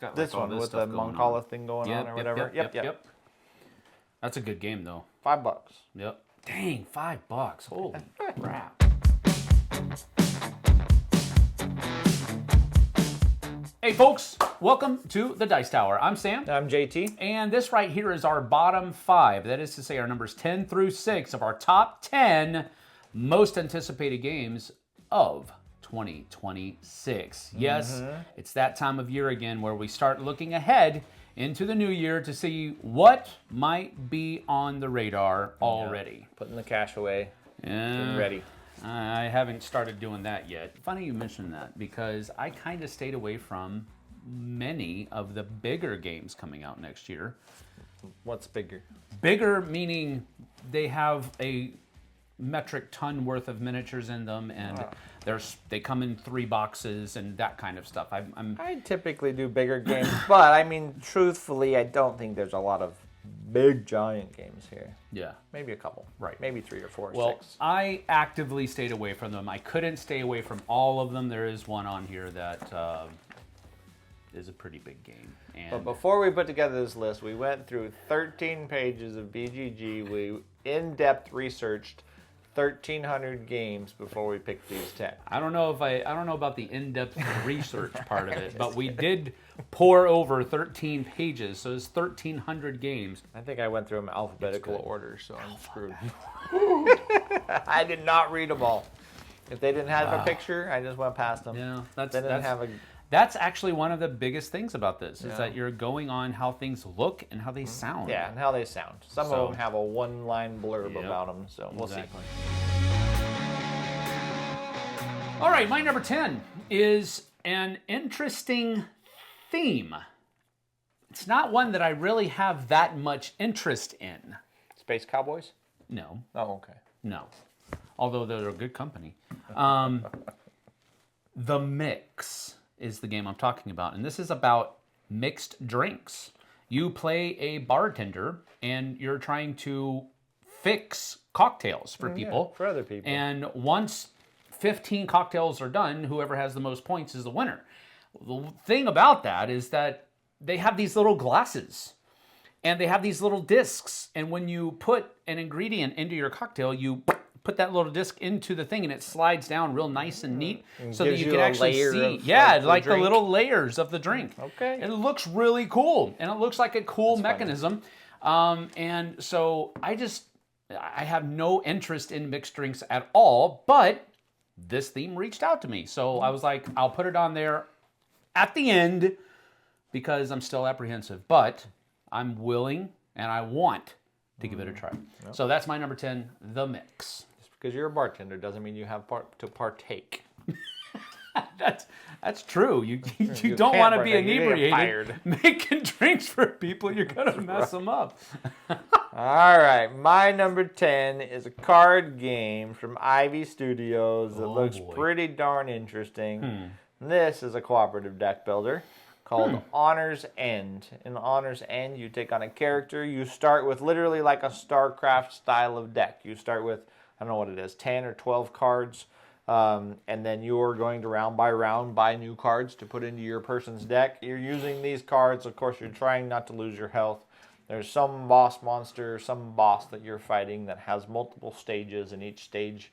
Got this all one with the stuff going Moncala thing going on Yep, or whatever. Yep. That's a good game, though. $5. Yep. Dang, $5. Holy crap. Hey, folks. Welcome to the Dice Tower. I'm Sam. I'm JT. And this right here is our bottom 5. That is to say our numbers 10 through 6 of our top 10 most anticipated games of 2026. Yes, it's that time of year again where we start looking ahead into the new year to see what might be on the radar already. Putting the cash away. Getting ready. I haven't started doing that yet. Funny you mentioned that because I kind of stayed away from many of the bigger games coming out next year. What's bigger? Bigger meaning they have a metric ton worth of miniatures in them, and they come in 3 boxes and that kind of stuff. I typically do bigger games, but I mean, truthfully, I don't think there's a lot of big giant games here. Yeah. Maybe a couple. Right. Maybe 3 or 4 or Well, 6. I actively stayed away from them. I couldn't stay away from all of them. There is one on here that is a pretty big game. And But before we put together this list, we went through 13 pages of BGG. We in-depth researched 1,300 games before we picked these 10. I don't know about the in-depth research part of it, but we did pour over 13 pages, so it's 1,300 games. I think I went through them in alphabetical order, so I'm screwed. I did not read them all. If they didn't have a picture, I just went past them. Yeah, that's actually one of the biggest things about this, is that you're going on how things look and how they sound. Yeah, and how they sound. Some of them have a one-line blurb about them, so we'll see. All right, my number 10 is an interesting theme. It's not one that I really have that much interest in. Space Cowboys? No. Oh, okay. No. Although they're a good company. The Mix is the game I'm talking about, and this is about mixed drinks. You play a bartender, and you're trying to fix cocktails for people. Yeah, for other people. And once 15 cocktails are done, whoever has the most points is the winner. The thing about that is that they have these little glasses, and they have these little discs, and when you put an ingredient into your cocktail, you put that little disc into the thing and it slides down real nice and neat so that you can actually see. Yeah, like the little layers of the drink. Okay. It looks really cool, and it looks like a cool mechanism. And so I have no interest in mixed drinks at all, but this theme reached out to me. So I was like, I'll put it on there at the end because I'm still apprehensive, but I'm willing and I want to give it a try. Yep. So that's my number 10, The Mix. Just because you're a bartender doesn't mean you have to partake. That's true. You don't want to be inebriated making drinks for people. You're going to mess them up. All right. My number 10 is a card game from Ivy Studios that looks pretty darn interesting. This is a cooperative deck builder called Honor's End. In Honor's End, you take on a character. You start with literally like a StarCraft style of deck. You start with, I don't know what it is, 10 or 12 cards. And then you're going to round by round buy new cards to put into your person's deck. You're using these cards. Of course, you're trying not to lose your health. There's some boss monster, some boss that you're fighting that has multiple stages, and each stage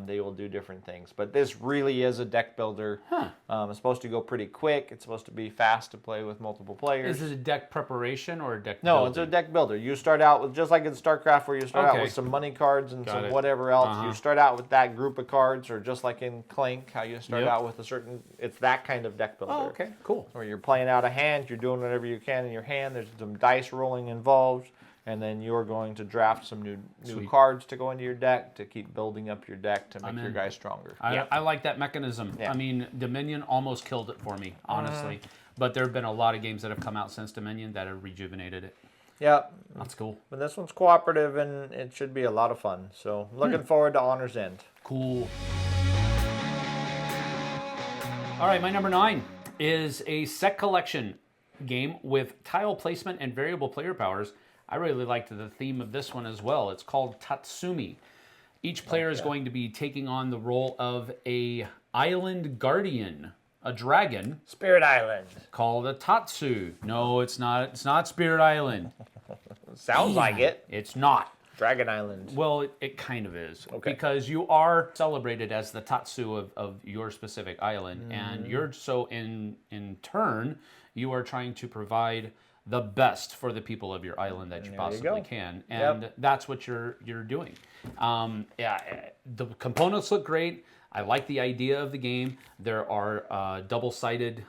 they will do different things. But this really is a deck builder. It's supposed to go pretty quick. It's supposed to be fast to play with multiple players. Is it a deck preparation or a deck building? No, it's a deck builder. You start out with, just like in StarCraft, where you start out with some money cards and some whatever else. You start out with that group of cards, or just like in Clank, how you start out with a certain, it's that kind of deck builder. Oh, okay, cool. Where you're playing out a hand, you're doing whatever you can in your hand, there's some dice rolling involved, and then you're going to draft some new cards to go into your deck to keep building up your deck to make your guy stronger. I like that mechanism. Yeah. I mean, Dominion almost killed it for me, honestly. But there have been a lot of games that have come out since Dominion that have rejuvenated it. Yeah. That's cool. But this one's cooperative, and it should be a lot of fun. So looking forward to Honor's End. Cool. All right, my number 9 is a set collection game with tile placement and variable player powers. I really liked the theme of this one as well. It's called Tatsumi. Each player is going to be taking on the role of a island guardian a dragon Spirit Island. called a Tatsu. No, it's not. It's not Spirit Island. Sounds like it. It's not. Dragon Island. Well, it kind of is. Okay. Because you are celebrated as the Tatsu of your specific island. And you're so in turn, you are trying to provide the best for the people of your island that you possibly can. And that's what you're doing. The components look great. I like the idea of the game. There are double-sided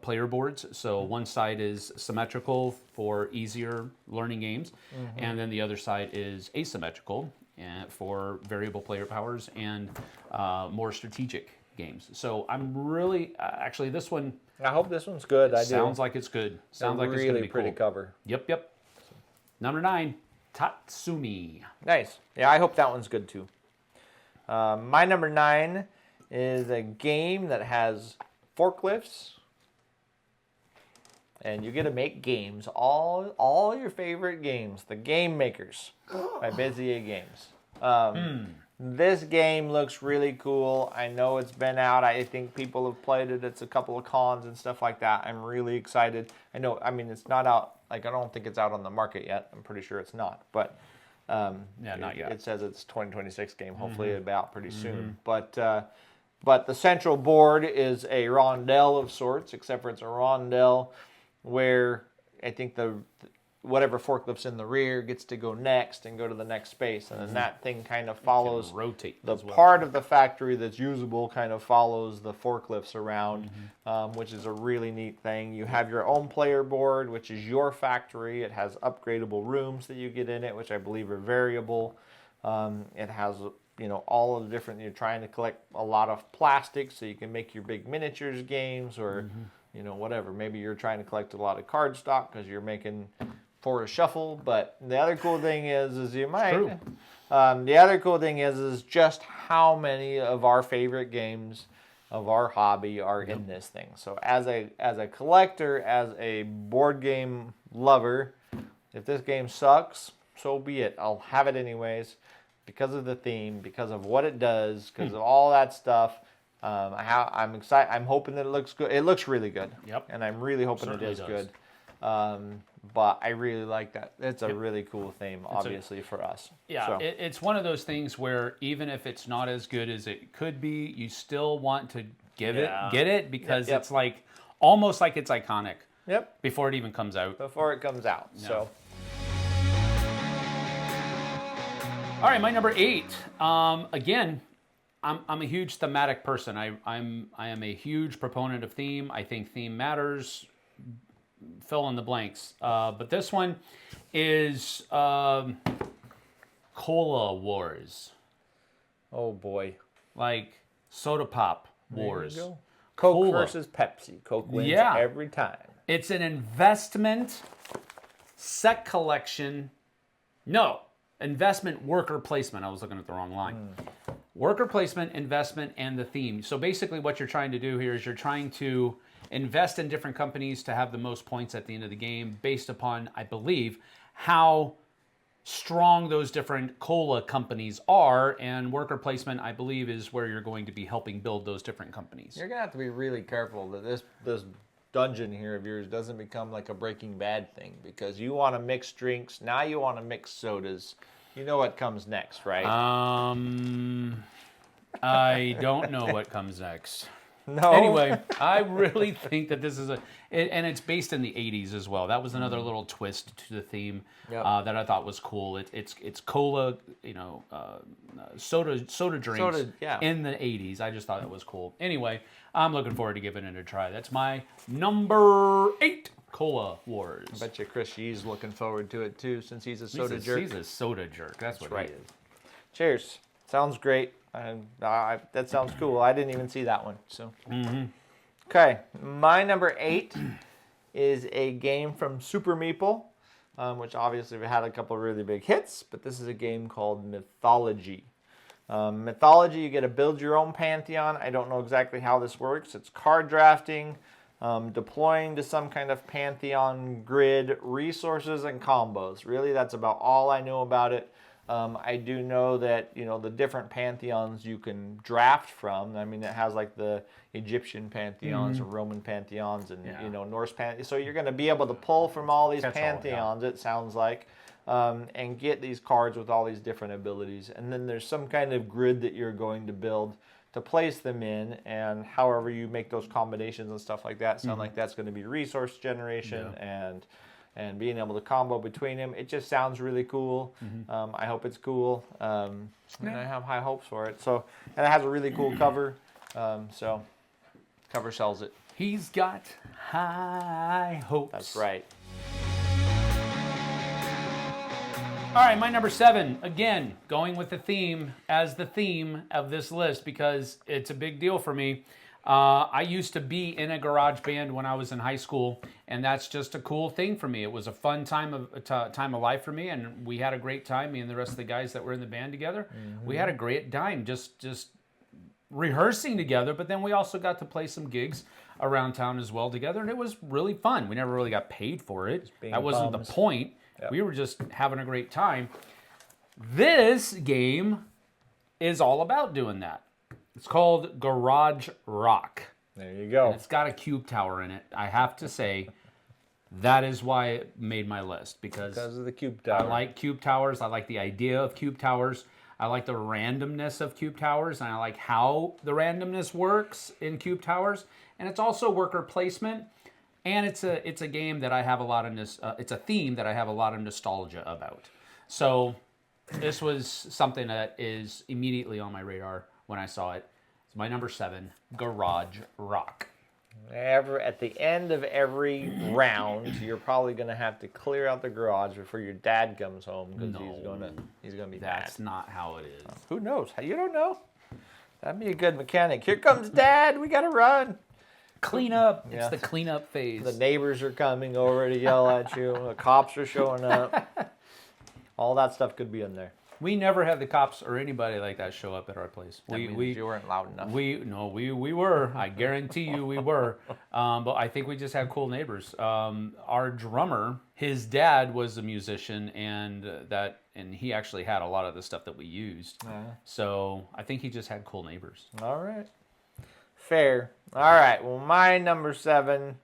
player boards. So one side is symmetrical for easier learning games, and then the other side is asymmetrical for variable player powers and more strategic games. So I'm really, actually this one... I hope this one's good. Sounds like it's good. Sounds like it's going to be pretty cool. cover. Yep. Number 9, Tatsumi. Nice. Yeah, I hope that one's good too. My number 9 is a game that has forklifts, and you get to make games. All your favorite games, the Game Makers by Bezier Games. This game looks really cool. I know it's been out. I think people have played it. It's a couple of cons and stuff like that. I'm really excited. I mean, it's not out. Like, I don't think it's out on the market yet. I'm pretty sure it's not. But not yet. It says it's 2026 game. Hopefully it'll be out pretty soon. But the central board is a rondelle of sorts, except for it's a rondelle where I think whatever forklift's in the rear gets to go next and go to the next space, and then that thing kind of follows rotate the part of the factory that's usable, kind of follows the forklifts around, which is a really neat thing. You have your own player board, which is your factory. It has upgradable rooms that you get in it, which I believe are variable. It has all of the different, you're trying to collect a lot of plastic so you can make your big miniatures games, or whatever. Maybe you're trying to collect a lot of cardstock because you're making for a shuffle. But the other cool thing is you might. The other cool thing is just how many of our favorite games of our hobby are in this thing. So as a collector, as a board game lover, if this game sucks, so be it. I'll have it anyways because of the theme, because of what it does, because of all that stuff. I'm excited. I'm hoping that it looks good. It looks really good. Yep. And I'm really hoping it is good. But I really like that. It's a really cool theme, obviously, for us. Yeah, so. It's one of those things where even if it's not as good as it could be, you still want to get it because it's like almost like it's iconic. Yep. Before it even comes out. Before it comes out. No. So. All right, my number 8. Again, I'm a huge thematic person. I am a huge proponent of theme. I think theme matters. Fill in the blanks. But this one is Cola Wars. Oh boy. Like soda pop wars. There you go. Coke Cola versus Pepsi. Coke wins every time. It's an investment, set collection. No, investment, worker placement. I was looking at the wrong line. Worker placement, investment, and the theme. So basically what you're trying to do here is you're trying to invest in different companies to have the most points at the end of the game based upon, I believe, how strong those different cola companies are. And worker placement, I believe, is where you're going to be helping build those different companies. You're going to have to be really careful that this dungeon here of yours doesn't become like a Breaking Bad thing, because you want to mix drinks. Now you want to mix sodas. You know what comes next, right? I don't know what comes next. No. Anyway, I really think that this is and it's based in the 80s as well. That was another little twist to the theme that I thought was cool. It's cola, soda drinks in the 80s. I just thought it was cool. Anyway, I'm looking forward to giving it a try. That's my number 8, Cola Wars. I bet you Chris Yee's looking forward to it too, since he's a soda jerk. He's a soda jerk. That's what he is. Cheers. Sounds great. That sounds cool. I didn't even see that one. So, Okay, my number 8 is a game from Super Meeple, which obviously had a couple of really big hits, but this is a game called Mythology. Mythology, you get to build your own pantheon. I don't know exactly how this works. It's card drafting, deploying to some kind of pantheon grid, resources, and combos. Really, that's about all I know about it. I do know that, the different pantheons you can draft from. I mean, it has like the Egyptian pantheons, and Roman pantheons, and, Norse pantheons. So you're going to be able to pull from all these pantheons, it sounds like, and get these cards with all these different abilities. And then there's some kind of grid that you're going to build to place them in, and however you make those combinations and stuff like that, sound like that's going to be resource generation and being able to combo between them. It just sounds really cool. I hope it's cool, and I have high hopes for it. So, and it has a really cool cover. So, cover sells it. He's got high hopes. That's right. All right, my number 7, again, going with the theme as the theme of this list because it's a big deal for me. I used to be in a garage band when I was in high school, and that's just a cool thing for me. It was a fun time of life for me, and we had a great time, me and the rest of the guys that were in the band together. We had a great time just rehearsing together, but then we also got to play some gigs around town as well together, and it was really fun. We never really got paid for it. That wasn't the point. Yep. We were just having a great time. This game is all about doing that. It's called Garage Rock. There you go. And it's got a cube tower in it. I have to say, that is why it made my list. Because of the cube tower. I like cube towers. I like the idea of cube towers. I like the randomness of cube towers. And I like how the randomness works in cube towers. And it's also worker placement. And it's a game that I have a lot of it's a theme that I have a lot of nostalgia about. So this was something that is immediately on my radar when I saw it. It's my number 7, Garage Rock. At the end of every round, you're probably going to have to clear out the garage before your dad comes home because he's going to be mad. That's not how it is. Who knows? You don't know. That'd be a good mechanic. Here comes Dad. We got to run. Clean up. It's the cleanup phase. The neighbors are coming over to yell at you. The cops are showing up. All that stuff could be in there. We never had the cops or anybody like that show up at our place. You weren't loud enough. We were. I guarantee you we were. But I think we just had cool neighbors. Our drummer, his dad was a musician, and he actually had a lot of the stuff that we used. So I think he just had cool neighbors. All right. Fair. All right. Well, my number 7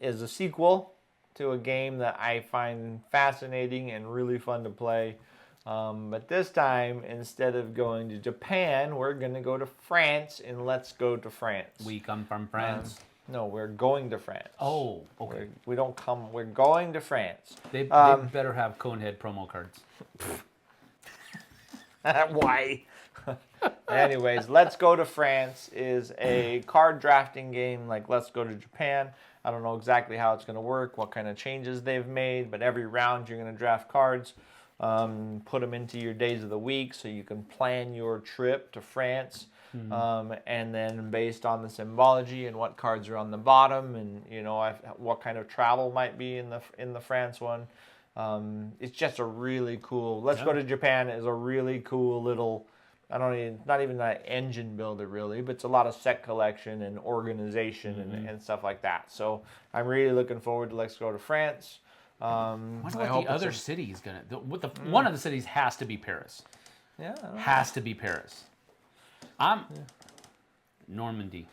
is a sequel to a game that I find fascinating and really fun to play. But this time, instead of going to Japan, we're going to go to France, and let's go to France. We come from France. No, we're going to France. Oh, okay. We don't come. We're going to France. They better have Conehead promo cards. Why? Anyways, Let's Go to France is a card drafting game like Let's Go to Japan. I don't know exactly how it's going to work, what kind of changes they've made, but every round you're going to draft cards, put them into your days of the week so you can plan your trip to France. And then based on the symbology and what cards are on the bottom and, what kind of travel might be in the France one. It's just a really cool, Let's Go to Japan is a really cool little, not even an engine builder really, but it's a lot of set collection and organization and stuff like that. So I'm really looking forward to Let's Go to France. I wonder what the other city is going to, one of the cities has to be Paris. Yeah. Has to be Paris. Normandy.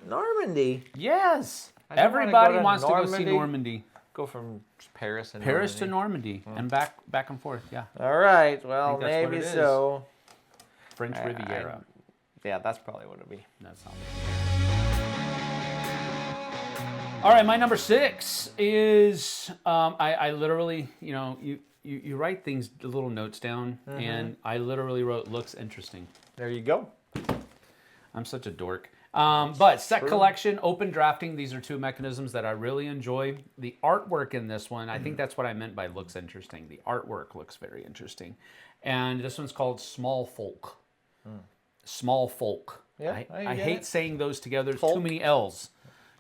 Normandy? Yes. Everybody wants to go see Normandy. Go from Paris to Normandy and back and forth. Yeah. All right. Well, maybe so. French Riviera. Yeah, that's probably what it'd be. That sounds. All right, my number 6 is I literally, you write things, little notes down, and I literally wrote looks interesting. There you go. I'm such a dork. But set collection, open drafting, these are 2 mechanisms that I really enjoy. The artwork in this one, I think that's what I meant by looks interesting. The artwork looks very interesting. And this one's called Small Folk. Small Folk. Yeah, I hate saying those together. There's too many L's.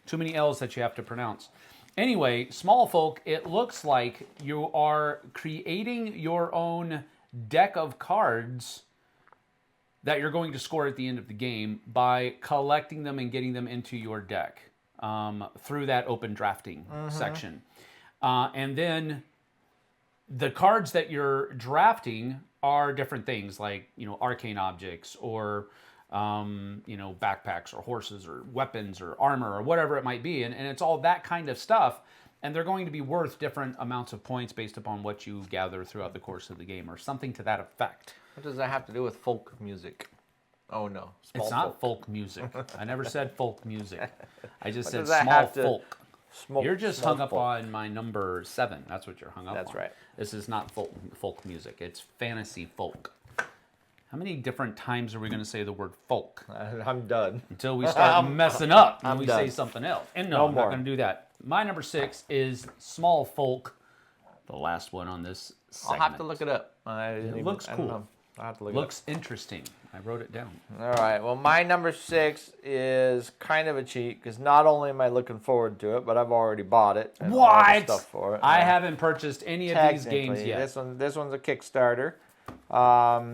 Too many L's that you have to pronounce. Anyway, Small Folk, it looks like you are creating your own deck of cards that you're going to score at the end of the game by collecting them and getting them into your deck through that open drafting section. And then the cards that you're drafting are different things, like, arcane objects, or backpacks, or horses, or weapons, or armor, or whatever it might be, and it's all that kind of stuff, and they're going to be worth different amounts of points based upon what you gather throughout the course of the game, or something to that effect. What does that have to do with folk music? Oh no, it's not folk music. I never said folk music. I just said does that small have to- folk. You're just small hung up folk. on my number 7. That's what you're hung up on. That's right. This is not folk music. It's fantasy folk. How many different times are we going to say the word folk? I'm done. Until we start messing up and I'm we done. say something else. And No I'm more. not going to do that. My number 6 is small folk. The last one on this segment. I'll have to look it up. It looks cool. I'll have to look Looks interesting. I wrote it down. it up. All right. Well, my number 6 is kind of a cheat because not only am I looking forward to it, but I've already bought it. And all the What? stuff for it. I haven't purchased any of these games Technically, yet. This one's a Kickstarter.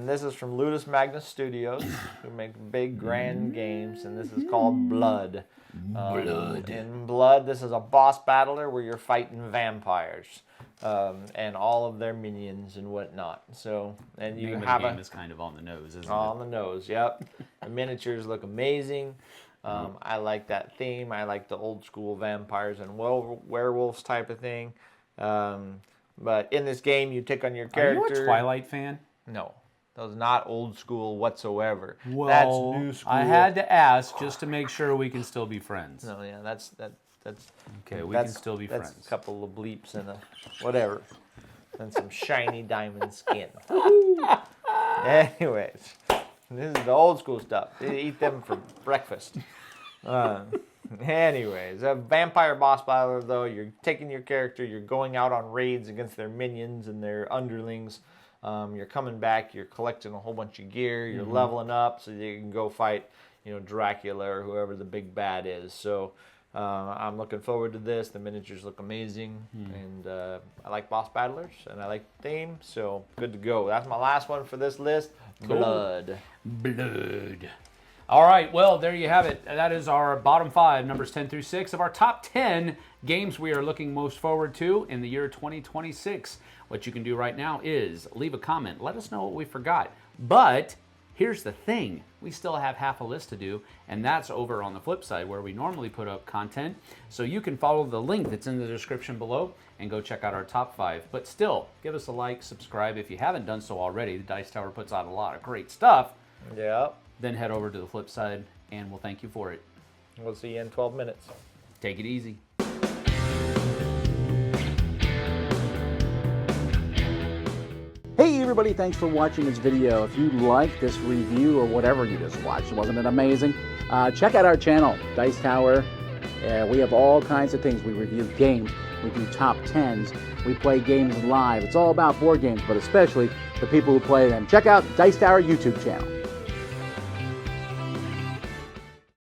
This is from Ludus Magnus Studios, who make big, grand games, and this is called Blood. In Blood, this is a boss battler where you're fighting vampires and all of their minions and whatnot. So, and you The name of have the game is kind of on the nose, isn't on the nose. Yep, the miniatures look amazing. I like that theme. I like the old school vampires and werewolves type of thing. But in this game, you take on your it? Are character. you a Twilight fan? No, that was not old school whatsoever. Well, That's new school. I had to ask just to make sure we can still be friends. No, yeah, that's Okay, we that's, can still be that's friends. a couple of bleeps and a whatever, and some shiny diamond skin. Anyways, this is the old school stuff. They eat them for breakfast. Anyways, a vampire boss battler, though, you're taking your character, you're going out on raids against their minions and their underlings. You're coming back, you're collecting a whole bunch of gear, you're leveling up so you can go fight, Dracula or whoever the big bad is. So I'm looking forward to this. The miniatures look amazing, and I like boss battlers, and I like the theme, so good to go. That's my last one for this list, Cool. Blood. All right, well, there you have it. That is our bottom 5, numbers 10 through 6, of our top 10 games we are looking most forward to in the year 2026. What you can do right now is leave a comment. Let us know what we forgot. But here's the thing. We still have half a list to do, and that's over on the Flipside where we normally put up content. So you can follow the link that's in the description below and go check out our top 5. But still, give us a like, subscribe if you haven't done so already. The Dice Tower puts out a lot of great stuff. Yep. Then head over to the Flipside, and we'll thank you for it. We'll see you in 12 minutes. Take it easy. Hey everybody, thanks for watching this video. If you like this review or whatever you just watched, wasn't it amazing? Check out our channel, Dice Tower. We have all kinds of things. We review games, we do top 10s, we play games live. It's all about board games, but especially the people who play them. Check out Dice Tower YouTube channel.